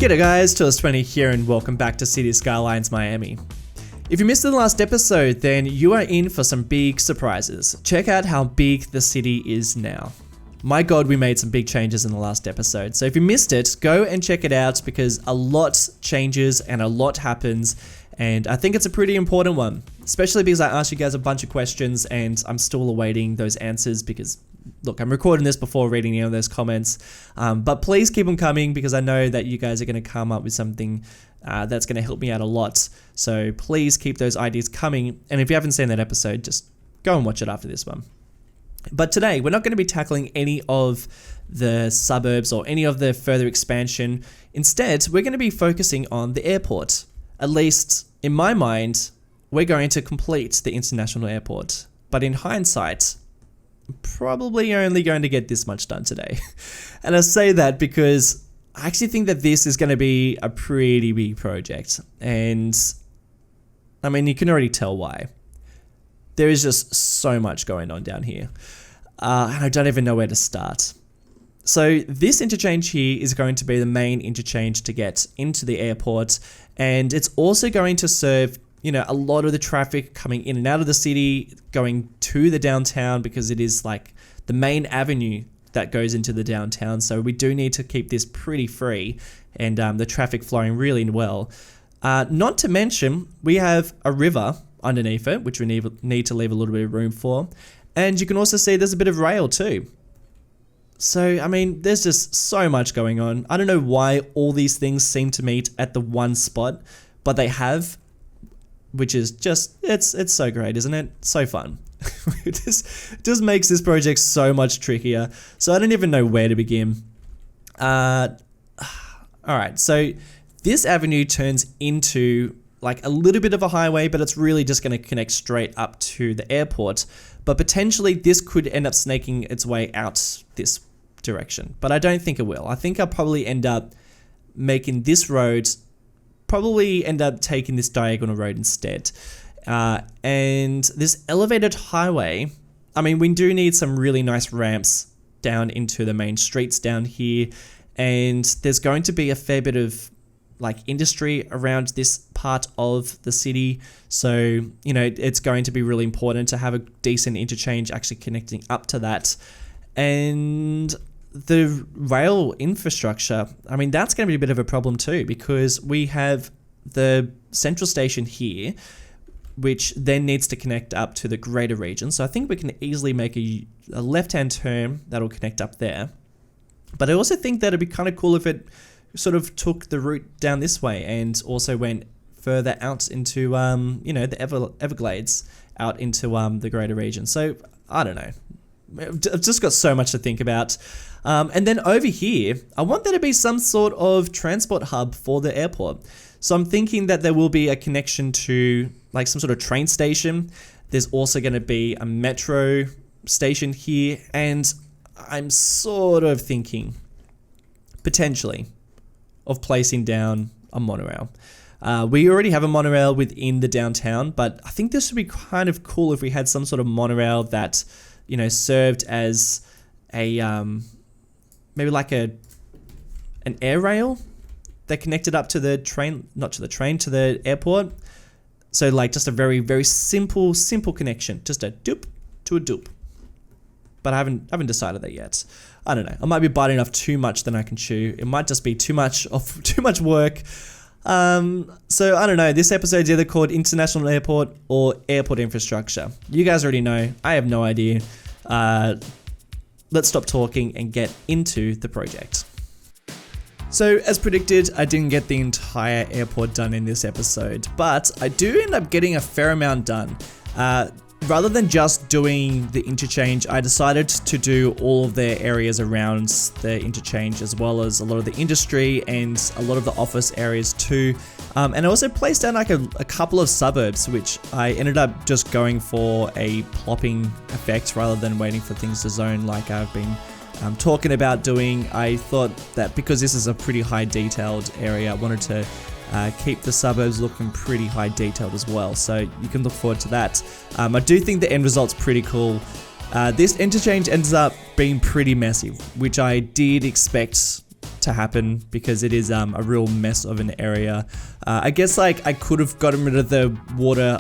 G'day guys, Tourist20 here and welcome back to City Skylines Miami. If you missed the last episode, then you are in for some big surprises. Check out how big the city is now. My god, we made some big changes in the last episode, so if you missed it, go and check it out because a lot changes and a lot happens, and I think it's a pretty important one, especially because I asked you guys a bunch of questions and I'm still awaiting those answers because, look, I'm recording this before reading any of those comments, but please keep them coming because I know that you guys are going to come up with something that's going to help me out a lot, so please keep those ideas coming, and if you haven't seen that episode, just go and watch it after this one. But today, we're not going to be tackling any of the suburbs or any of the further expansion. Instead, we're going to be focusing on the airport. At least, in my mind, we're going to complete the international airport. But in hindsight, probably only going to get this much done today. And I say that because I actually think that this is going to be a pretty big project. And, I mean, you can already tell why. There is just so much going on down here. And I don't even know where to start. So this interchange here is going to be the main interchange to get into the airport. And it's also going to serve, you know, a lot of the traffic coming in and out of the city, going to the downtown because it is like the main avenue that goes into the downtown. So we do need to keep this pretty free and the traffic flowing really well. Not to mention, we have a river underneath it, which we need to leave a little bit of room for. And you can also see there's a bit of rail too. So, I mean, there's just so much going on. I don't know why all these things seem to meet at the one spot, but they have, which is just, it's so great, isn't it? So fun. It just makes this project so much trickier. So I don't even know where to begin. Alright, so this avenue turns into like a little bit of a highway, but it's really just going to connect straight up to the airport. But potentially this could end up snaking its way out this direction, but I don't think it will. I think I'll probably end up making this road, probably end up taking this diagonal road instead. And this elevated highway, I mean, we do need some really nice ramps down into the main streets down here. And there's going to be a fair bit of like industry around this part of the city. So, you know, it's going to be really important to have a decent interchange actually connecting up to that. And the rail infrastructure, I mean, that's going to be a bit of a problem too, because we have the central station here, which then needs to connect up to the greater region. So I think we can easily make a left-hand turn that'll connect up there. But I also think that it'd be kind of cool if it sort of took the route down this way and also went further out into, you know, the Everglades out into the greater region. So I don't know. I've just got so much to think about. And then over here, I want there to be some sort of transport hub for the airport. So I'm thinking that there will be a connection to like some sort of train station. There's also going to be a metro station here. And I'm sort of thinking potentially of placing down a monorail. We already have a monorail within the downtown, but I think this would be kind of cool if we had some sort of monorail that, you know, served as a, maybe like an air rail that connected up to the train, not to the train, to the airport. So like just a very, very simple connection, just a doop to a doop. But I haven't decided that yet. I don't know. I might be biting off too much than I can chew. It might just be too much work. So I don't know. This episode's either called International Airport or Airport Infrastructure. You guys already know. I have no idea. Let's stop talking and get into the project. So as predicted, I didn't get the entire airport done in this episode, but I do end up getting a fair amount done. Rather than just doing the interchange, I decided to do all of the areas around the interchange, as well as a lot of the industry and a lot of the office areas too. And I also placed down like a couple of suburbs, which I ended up just going for a plopping effect rather than waiting for things to zone like I've been talking about doing. I thought that because this is a pretty high detailed area, I wanted to keep the suburbs looking pretty high detailed as well, so you can look forward to that. I do think the end result's pretty cool. This interchange ends up being pretty messy, which I did expect to happen because it is a real mess of an area. I guess like I could have gotten rid of the water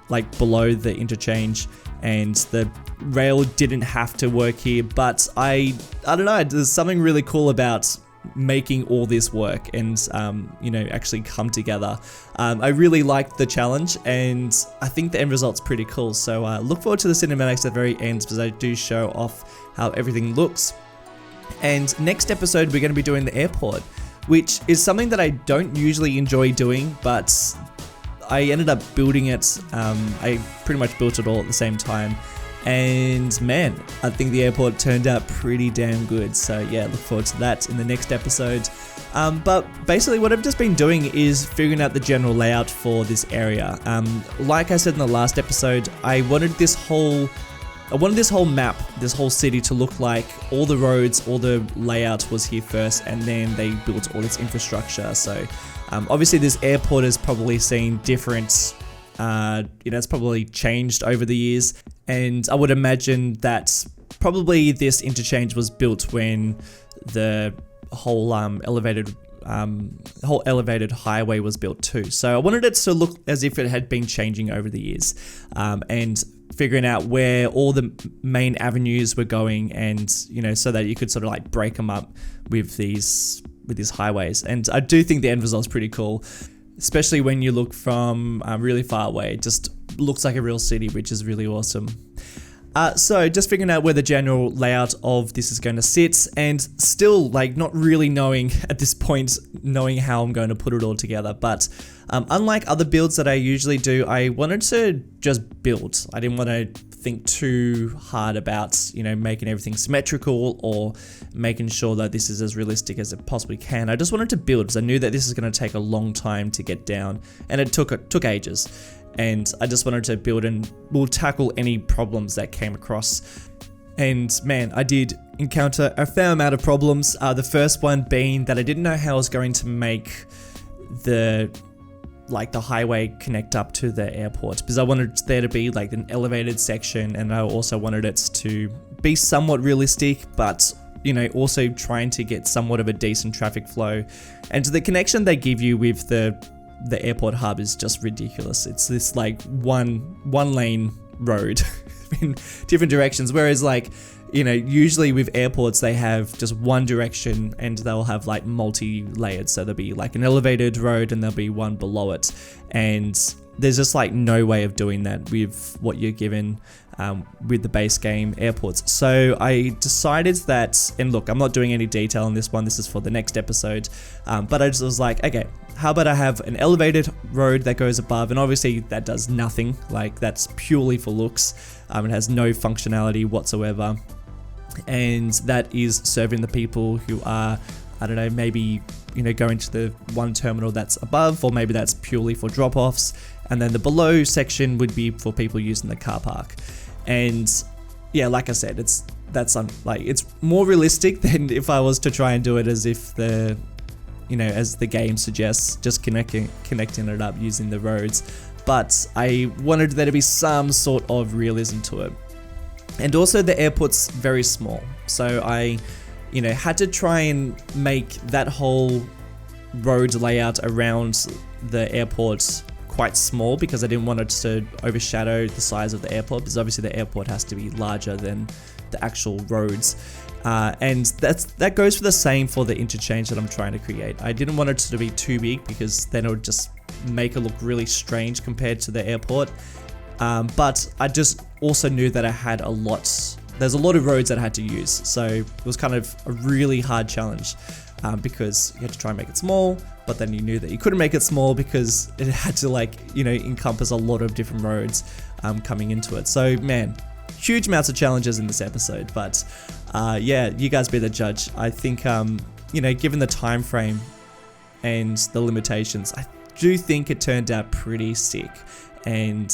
like below the interchange, and the rail didn't have to work here, but I don't know, there's something really cool about making all this work and you know, actually come together. I really liked the challenge, and I think the end result's pretty cool, so look forward to the cinematics at the very end because I do show off how everything looks. And next episode we're going to be doing the airport, which is something that I don't usually enjoy doing, but I ended up building it. I pretty much built it all at the same time, and man, I think the airport turned out pretty damn good. So yeah, look forward to that in the next episode. But basically what I've just been doing is figuring out the general layout for this area. Like I said in the last episode, I wanted this whole map, this whole city to look like all the roads, all the layout was here first, and then they built all this infrastructure. So obviously this airport has probably seen different, you know, it's probably changed over the years, and I would imagine that probably this interchange was built when the whole elevated highway was built too. So I wanted it to look as if it had been changing over the years, and figuring out where all the main avenues were going, and you know, so that you could sort of like break them up with these highways. And I do think the end result is pretty cool, especially when you look from really far away. It just looks like a real city, which is really awesome. So just figuring out where the general layout of this is going to sit, and still like not really knowing at this point, knowing how I'm going to put it all together. But unlike other builds that I usually do, I wanted to just build. I didn't want to think too hard about, you know, making everything symmetrical or making sure that this is as realistic as it possibly can. I just wanted to build because I knew that this is going to take a long time to get down, and it took ages. And I just wanted to build, and we'll tackle any problems that came across. And man, I did encounter a fair amount of problems. The first one being that I didn't know how I was going to make the highway connect up to the airport, because I wanted there to be like an elevated section, and I also wanted it to be somewhat realistic, but you know, also trying to get somewhat of a decent traffic flow. And the connection they give you with the airport hub is just ridiculous. It's this like one lane road in different directions, whereas like, you know, usually with airports they have just one direction, and they'll have like multi-layered, so there'll be like an elevated road and there'll be one below it, and there's just like no way of doing that with what you're given with the base game airports. So I decided that, and look, I'm not doing any detail on this one, this is for the next episode, but I just was like, okay, how about I have an elevated road that goes above, and obviously that does nothing, like that's purely for looks. It has no functionality whatsoever, and that is serving the people who are, I don't know, maybe, you know, going to the one terminal that's above, or maybe that's purely for drop-offs, and then the below section would be for people using the car park. And yeah, like I said, it's more realistic than if I was to try and do it as if the, you know, as the game suggests, just connecting it up using the roads. But I wanted there to be some sort of realism to it. And also the airport's very small, so I, you know, had to try and make that whole road layout around the airport quite small, because I didn't want it to overshadow the size of the airport, because obviously the airport has to be larger than the actual roads. And that goes for the same for the interchange that I'm trying to create. I didn't want it to be too big, because then it would just make it look really strange compared to the airport. But I just also knew that I had there's a lot of roads that I had to use. So it was kind of a really hard challenge, because you had to try and make it small, but then you knew that you couldn't make it small because it had to, like, you know, encompass a lot of different roads coming into it. So man, huge amounts of challenges in this episode, but yeah, you guys be the judge. I think, you know, given the time frame and the limitations, I do think it turned out pretty sick. And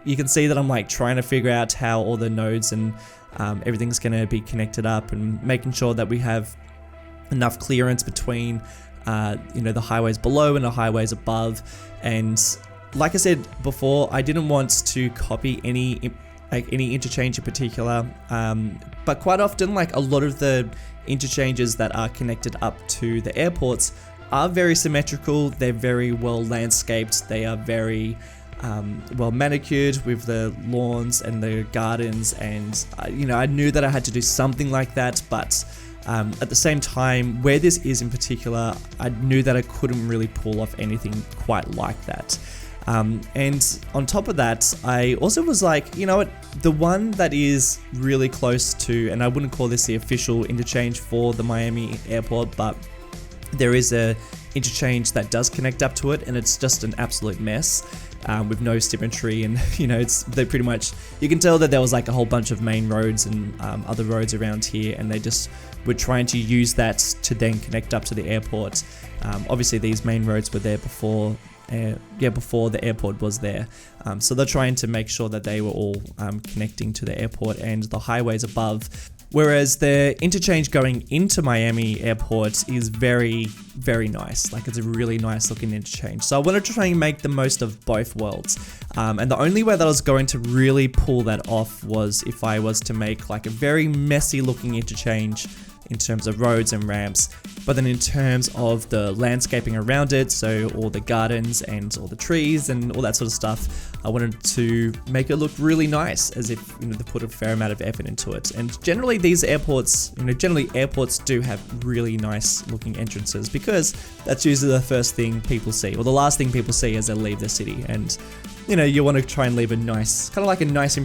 you can see that I'm like trying to figure out how all the nodes and everything's going to be connected up, and making sure that we have enough clearance between you know, the highways below and the highways above. And like I said before, I didn't want to copy any like any interchange in particular, but quite often, like a lot of the interchanges that are connected up to the airports are very symmetrical. They're very well landscaped. They are very well manicured with the lawns and the gardens, and I knew that I had to do something like that, but at the same time, where this is in particular, I knew that I couldn't really pull off anything quite like that. And on top of that, I also was like, you know what, the one that is really close to, and I wouldn't call this the official interchange for the Miami airport, but there is a interchange that does connect up to it, and it's just an absolute mess. With no symmetry, and they pretty much, you can tell that there was like a whole bunch of main roads and other roads around here, and they just were trying to use that to then connect up to the airport. Obviously these main roads were there before the airport was there, so they're trying to make sure that they were all connecting to the airport and the highways above. Whereas the interchange going into Miami airport is very, very nice. Like, it's a really nice looking interchange. So I wanted to try and make the most of both worlds. And the only way that I was going to really pull that off was if I was to make like a very messy looking interchange in terms of roads and ramps, but then in terms of the landscaping around it, so all the gardens and all the trees and all that sort of stuff, I wanted to make it look really nice, as if they put a fair amount of effort into it. And generally these airports, airports do have really nice looking entrances, because that's usually the first thing people see, or the last thing people see as they leave the city. And you want to try and leave a nice, kind of like a nice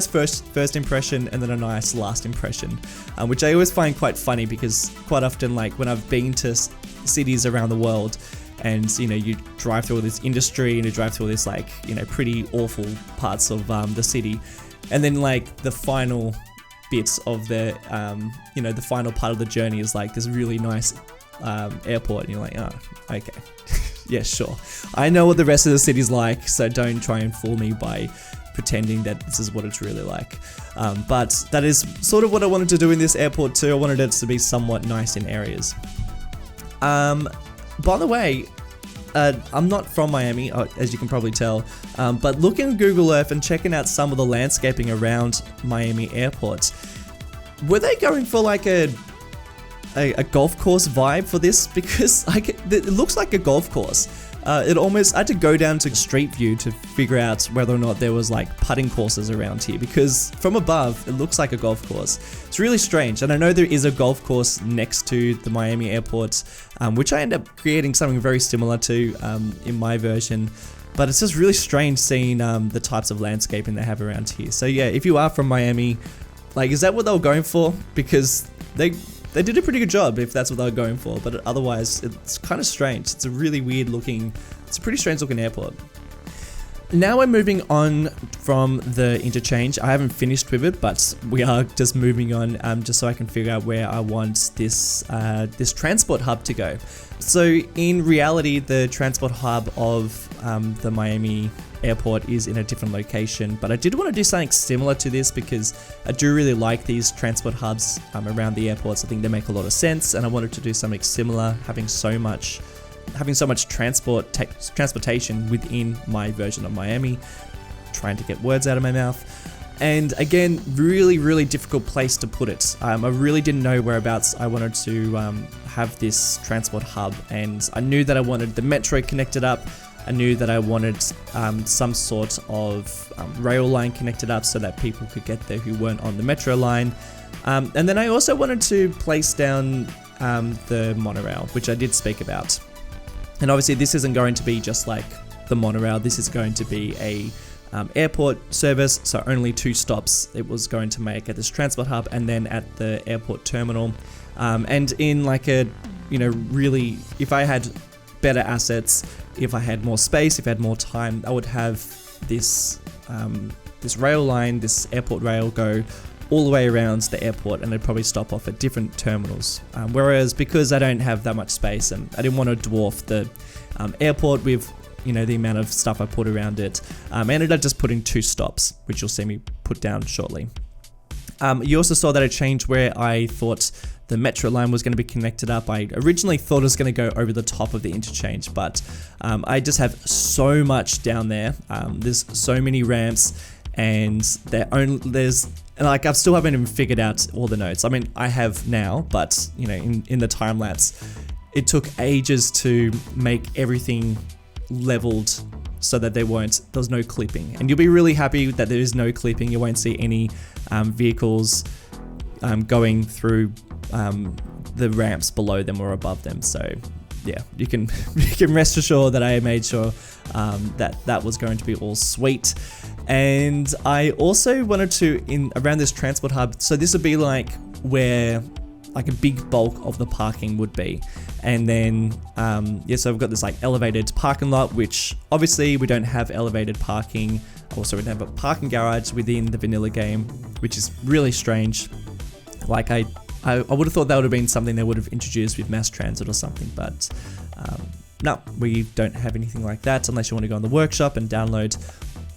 first impression, and then a nice last impression, which I always find quite funny, because quite often, like when I've been to cities around the world, and you drive through all this industry, and you drive through all this like pretty awful parts of the city, and then like the final bits of the the final part of the journey is like this really nice airport, and you're like, oh, okay. Yeah, sure. I know what the rest of the city's like, so don't try and fool me by pretending that this is what it's really like. But that is sort of what I wanted to do in this airport too. I wanted it to be somewhat nice in areas. By the way, I'm not from Miami, as you can probably tell, but looking at Google Earth and checking out some of the landscaping around Miami airport, were they going for like a golf course vibe for this? Because it looks like a golf course. I had to go down to Street View to figure out whether or not there was like putting courses around here, because from above it looks like a golf course. It's really strange, and I know there is a golf course next to the Miami airport, which I end up creating something very similar to in my version. But it's just really strange seeing the types of landscaping they have around here. So yeah, if you are from Miami, like, is that what they were going for? Because they did a pretty good job if that's what they were going for, but otherwise it's kind of strange. It's a really weird looking, it's a pretty strange looking airport. Now we're moving on from the interchange. I haven't finished with it, but we are just moving on just so I can figure out where I want this transport hub to go. So in reality, the transport hub of the Miami airport is in a different location, but I did want to do something similar to this, because I do really like these transport hubs around the airports. I think they make a lot of sense, and I wanted to do something similar, having so much transportation within my version of Miami. Trying to get words out of my mouth. And again, really difficult place to put it. I really didn't know whereabouts I wanted to have this transport hub, and I knew that I wanted the metro connected up. I knew that I wanted some sort of rail line connected up so that people could get there who weren't on the metro line. And then I also wanted to place down the monorail, which I did speak about. And obviously this isn't going to be just like the monorail. This is going to be a airport service, so only 2 stops it was going to make at this transport hub, and then at the airport terminal. And in like a, really, if I had better assets, if I had more space, if I had more time, I would have this rail line, this airport rail, go all the way around the airport, and I'd probably stop off at different terminals. Whereas because I don't have that much space, and I didn't want to dwarf the airport with the amount of stuff I put around it, I ended up just putting 2 stops, which you'll see me put down shortly. You also saw that I changed where I thought the metro line was going to be connected up. I originally thought it was going to go over the top of the interchange, but I just have so much down there. There's so many ramps, and I still haven't even figured out all the nodes. I mean, I have now, but you know, in the time lapse, it took ages to make everything leveled so that there was no clipping. And you'll be really happy that there is no clipping. You won't see any vehicles going through the ramps below them or above them. So yeah, you can rest assured that I made sure that was going to be all sweet. And I also wanted to, around this transport hub, so this would be like where like a big bulk of the parking would be. And then, so we've got this like elevated parking lot, which obviously we don't have elevated parking. Also, we don't have a parking garage within the vanilla game, which is really strange. Like I would have thought that would have been something they would have introduced with mass transit or something, but no, we don't have anything like that unless you want to go in the workshop and download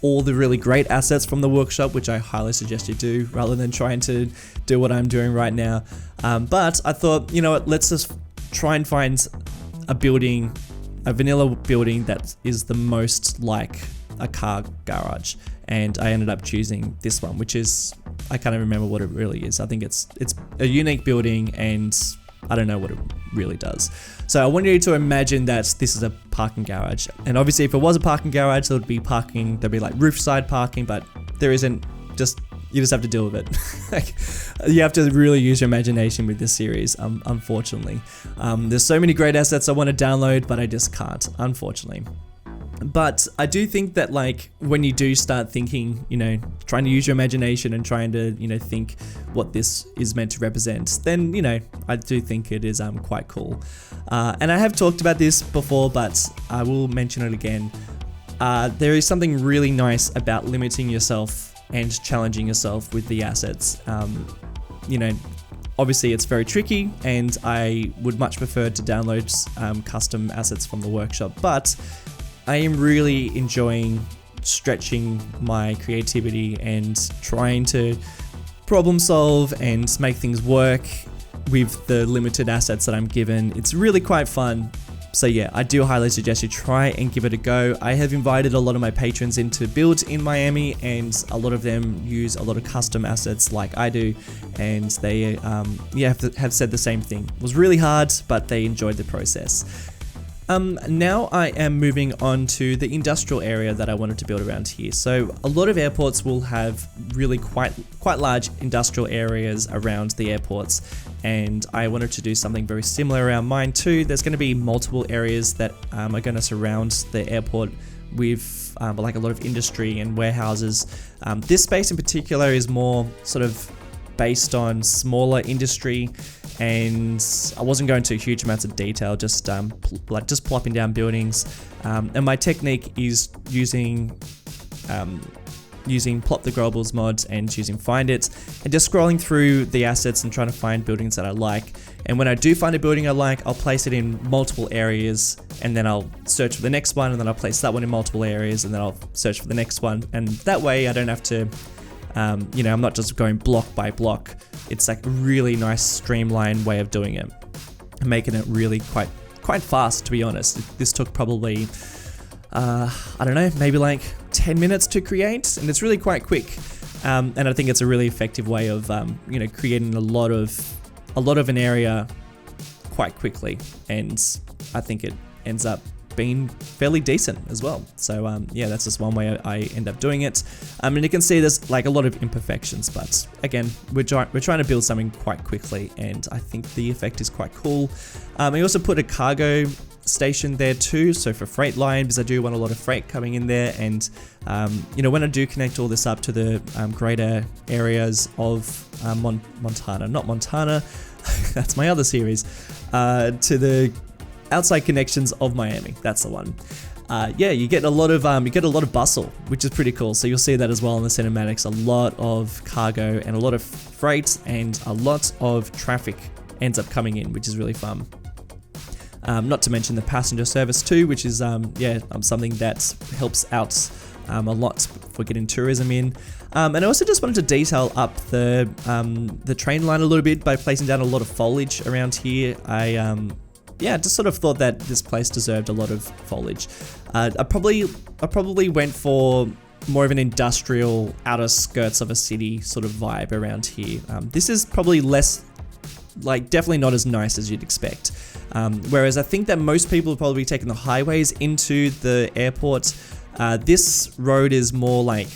all the really great assets from the workshop, which I highly suggest you do, rather than trying to do what I'm doing right now. But I thought, you know what, let's just try and find a vanilla building that is the most like a car garage. And I ended up choosing this one, which is, I can't even remember what it really is. I think it's a unique building, and I don't know what it really does. So I want you to imagine that this is a parking garage. And obviously if it was a parking garage, there'd be like roofside parking, but there isn't. You just have to deal with it. Like, you have to really use your imagination with this series, unfortunately. There's so many great assets I want to download, but I just can't, unfortunately. But I do think that like when you do start thinking, you know, trying to use your imagination and trying to, you know, think what this is meant to represent, then, you know, I do think it is quite cool. And I have talked about this before, but I will mention it again. There is something really nice about limiting yourself and challenging yourself with the assets. You know, obviously it's very tricky, and I would much prefer to download custom assets from the workshop, but I am really enjoying stretching my creativity and trying to problem solve and make things work with the limited assets that I'm given. It's really quite fun. So yeah, I do highly suggest you try and give it a go. I have invited a lot of my patrons in to build in Miami, and a lot of them use a lot of custom assets like I do, and they have said the same thing. It was really hard, but they enjoyed the process. Now I am moving on to the industrial area that I wanted to build around here. So a lot of airports will have really quite large industrial areas around the airports, and I wanted to do something very similar around mine too. There's going to be multiple areas that are going to surround the airport with like a lot of industry and warehouses. This space in particular is more sort of based on smaller industry, and I wasn't going to huge amounts of detail, just plopping down buildings. And my technique is using Plot the Globals mods and using Find It, and just scrolling through the assets and trying to find buildings that I like. And when I do find a building I like, I'll place it in multiple areas, and then I'll search for the next one, and then I'll place that one in multiple areas, and then I'll search for the next one. And that way I don't have to, you know, I'm not just going block by block. It's like a really nice streamlined way of doing it, and making it really quite fast, to be honest. This took probably, I don't know, maybe like 10 minutes to create, and it's really quite quick. And I think it's a really effective way of, you know, creating a lot of an area quite quickly, and I think it ends up being fairly decent as well. So yeah, that's just one way I end up doing it. And you can see there's like a lot of imperfections, but again, we're trying to build something quite quickly, and I think the effect is quite cool. I also put a cargo station there too, so for freight line, because I do want a lot of freight coming in there. And you know, when I do connect all this up to the greater areas of Montana, that's my other series, to the outside connections of Miami, that's the one. Yeah, you get a lot of bustle, which is pretty cool. So you'll see that as well in the cinematics. A lot of cargo and a lot of freight and a lot of traffic ends up coming in, which is really fun. Not to mention the passenger service too, which is something that helps out a lot for getting tourism in. And I also just wanted to detail up the train line a little bit by placing down a lot of foliage around here. I just sort of thought that this place deserved a lot of foliage. I probably went for more of an industrial outer skirts of a city sort of vibe around here. This is probably less, like definitely not as nice as you'd expect. Whereas I think that most people will probably be taking the highways into the airport. This road is more like,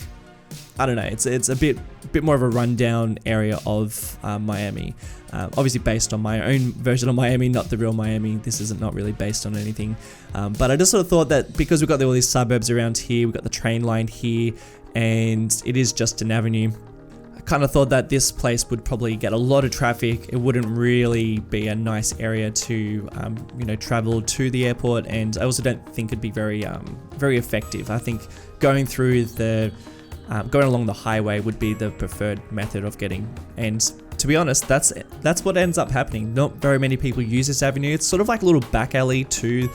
I don't know, it's a bit more of a rundown area of Miami. Obviously based on my own version of Miami, not the real Miami. This isn't not really based on anything. But I just sort of thought that because we've got all these suburbs around here, we've got the train line here, and it is just an avenue. I kind of thought that this place would probably get a lot of traffic. It wouldn't really be a nice area to, travel to the airport, and I also don't think it'd be very effective. I think going along the highway would be the preferred method of getting. And to be honest, that's what ends up happening. Not very many people use this avenue. It's sort of like a little back alley to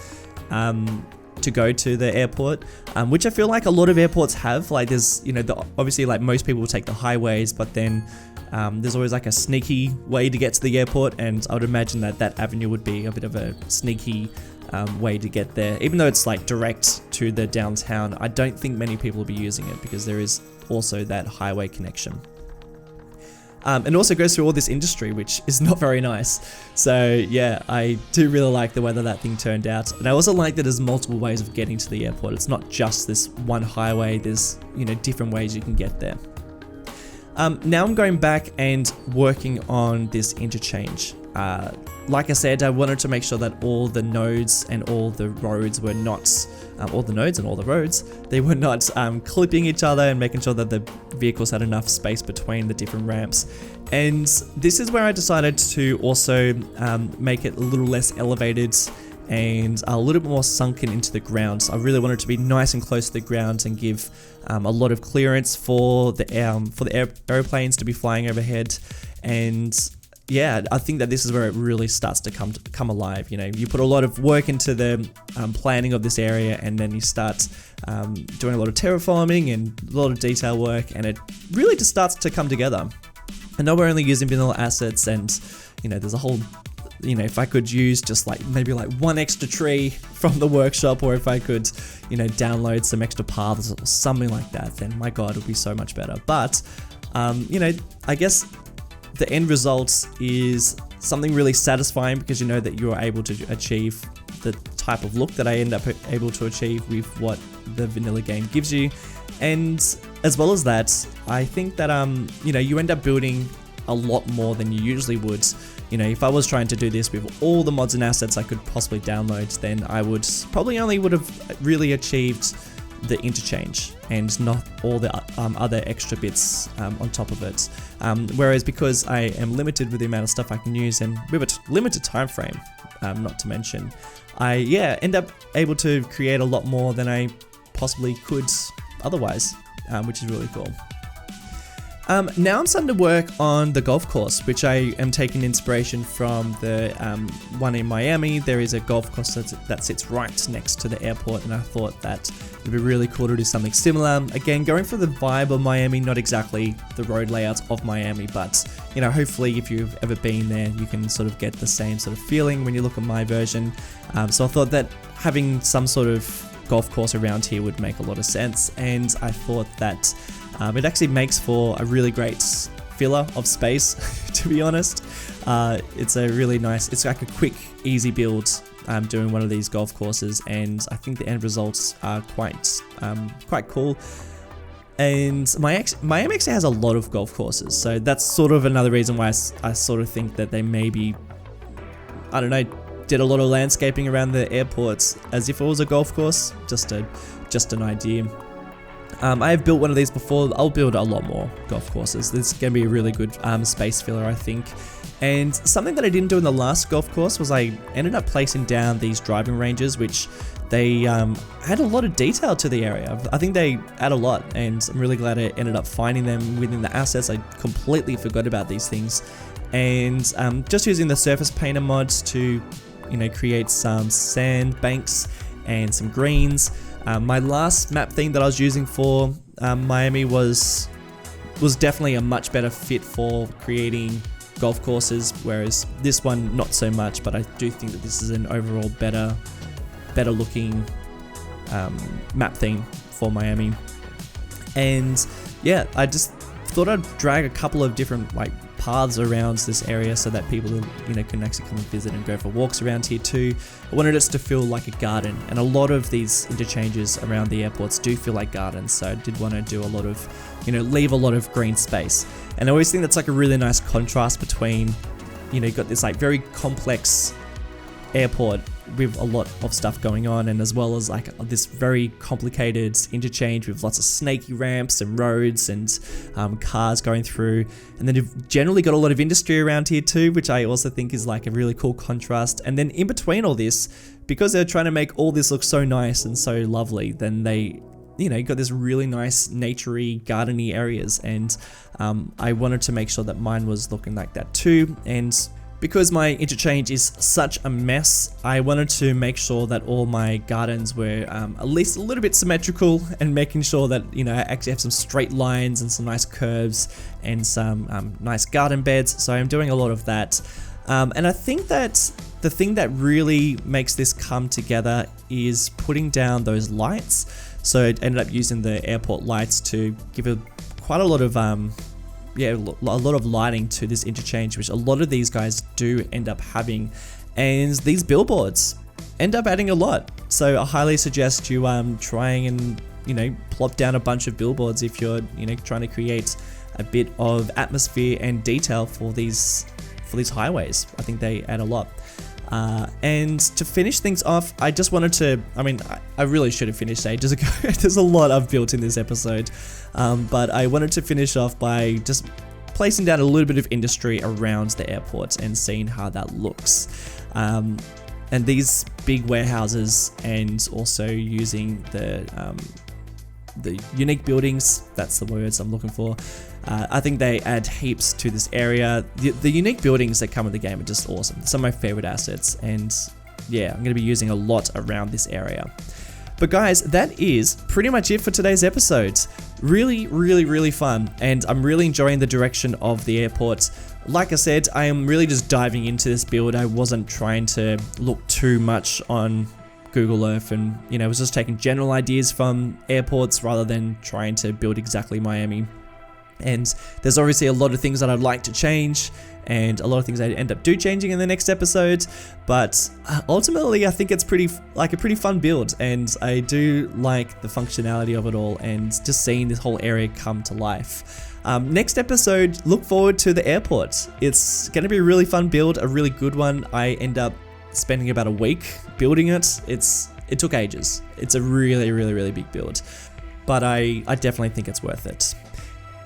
go to the airport, which I feel like a lot of airports have. Like there's, obviously like most people will take the highways, but then there's always like a sneaky way to get to the airport, and I would imagine that avenue would be a bit of a sneaky way to get there. Even though it's like direct to the downtown, I don't think many people will be using it because there is also that highway connection. And also goes through all this industry, which is not very nice. So yeah, I do really like the way that thing turned out. And I also like that there's multiple ways of getting to the airport. It's not just this one highway, there's, different ways you can get there. Now I'm going back and working on this interchange. Like I said, I wanted to make sure that all the nodes and all the roads were not, they were not clipping each other, and making sure that the vehicles had enough space between the different ramps. And this is where I decided to also make it a little less elevated and a little bit more sunken into the ground. So I really wanted it to be nice and close to the ground and give a lot of clearance for the airplanes to be flying overhead. And yeah, I think that this is where it really starts to come alive. You put a lot of work into the planning of this area, and then you start doing a lot of terraforming and a lot of detail work, and it really just starts to come together. I know we're only using vanilla assets, and there's a whole, if I could use just maybe one extra tree from the workshop, or if I could, download some extra paths or something like that, then my God, it would be so much better. But, I guess the end result is something really satisfying, because you know that you're able to achieve the type of look that I end up able to achieve with what the vanilla game gives you. And as well as that, I think that you end up building a lot more than you usually would. If I was trying to do this with all the mods and assets I could possibly download, then I would have really achieved the interchange and not all the other extra bits on top of it. Whereas because I am limited with the amount of stuff I can use, and with a limited time frame, not to mention, I end up able to create a lot more than I possibly could otherwise, which is really cool. Now I'm starting to work on the golf course, which I am taking inspiration from the one in Miami. There is a golf course that sits right next to the airport, and I thought that it'd be really cool to do something similar. Again, going for the vibe of Miami, not exactly the road layouts of Miami, but hopefully if you've ever been there, you can sort of get the same sort of feeling when you look at my version. So I thought that having some sort of golf course around here would make a lot of sense, and I thought that it actually makes for a really great filler of space, to be honest. It's a really nice, it's like a quick, easy build doing one of these golf courses, and I think the end results are quite cool. And Miami actually has a lot of golf courses, so that's sort of another reason why I sort of think that they maybe, did a lot of landscaping around the airports as if it was a golf course. Just an idea. I have built one of these before. I'll build a lot more golf courses. This is going to be a really good space filler, I think. And something that I didn't do in the last golf course was I ended up placing down these driving ranges, which they had a lot of detail to the area. I think they add a lot, and I'm really glad I ended up finding them within the assets. I completely forgot about these things. And just using the surface painter mods to create some sand banks and some greens. My last map theme that I was using for Miami was definitely a much better fit for creating golf courses, whereas this one not so much, but I do think that this is an overall better looking map theme for Miami. And yeah, I just thought I'd drag a couple of different like paths around this area so that people, you know, can actually come and visit and go for walks around here too. I wanted it to feel like a garden, and a lot of these interchanges around the airports do feel like gardens, so I did want to do a lot of, you know, leave a lot of green space. And I always think that's like a really nice contrast between, you know, you've got this like very complex airport with a lot of stuff going on, and as well as like this very complicated interchange with lots of snaky ramps and roads and cars going through. And then you've generally got a lot of industry around here too, which I also think is like a really cool contrast. And then in between all this, because they're trying to make all this look so nice and so lovely, then they, you know, got this really nice naturey, gardeny areas, and I wanted to make sure that mine was looking like that too. And because my interchange is such a mess, I wanted to make sure that all my gardens were at least a little bit symmetrical, and making sure that, you know, I actually have some straight lines and some nice curves and some nice garden beds. So I'm doing a lot of that. And I think that the thing that really makes this come together is putting down those lights. So I ended up using the airport lights to give it quite a lot of a lot of lighting to this interchange, which a lot of these guys do end up having, and these billboards end up adding a lot. So I highly suggest you trying and, you know, plop down a bunch of billboards if you're, you know, trying to create a bit of atmosphere and detail for these highways. I think they add a lot. And to finish things off, I just wanted to, I really should have finished ages ago. There's a lot I've built in this episode, but I wanted to finish off by just placing down a little bit of industry around the airport and seeing how that looks. And these big warehouses, and also using the unique buildings, that's the words I'm looking for. I think they add heaps to this area. The unique buildings that come with the game are just awesome. Some of my favorite assets, and yeah, I'm going to be using a lot around this area. But guys, that is pretty much it for today's episode. Really, really, really fun, and I'm really enjoying the direction of the airport. Like I said, I am really just diving into this build. I wasn't trying to look too much on Google Earth, and, you know, I was just taking general ideas from airports rather than trying to build exactly Miami. And there's obviously a lot of things that I'd like to change, and a lot of things I end up changing in the next episode, but ultimately I think it's a pretty fun build, and I do like the functionality of it all, and just seeing this whole area come to life. Next episode, look forward to the airport. It's going to be a really fun build, a really good one. I end up spending about a week building it. It took ages. It's a really, really, really big build, but I definitely think it's worth it.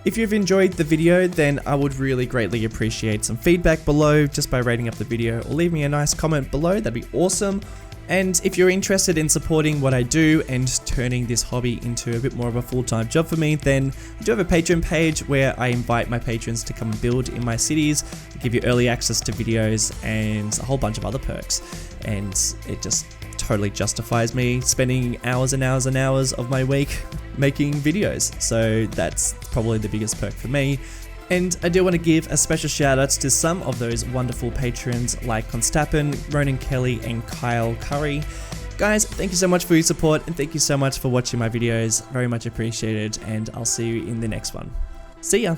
If you've enjoyed the video, then I would really greatly appreciate some feedback below just by rating up the video, or leave me a nice comment below. That'd be awesome. And if you're interested in supporting what I do and turning this hobby into a bit more of a full-time job for me, then I do have a Patreon page where I invite my patrons to come and build in my cities, give you early access to videos and a whole bunch of other perks. And it just totally justifies me spending hours and hours and hours of my week making videos. So that's probably the biggest perk for me. And I do want to give a special shout outs to some of those wonderful patrons like Constappen, Ronan Kelly, and Kyle Curry. Guys, thank you so much for your support, and thank you so much for watching my videos. Very much appreciated, and I'll see you in the next one. See ya!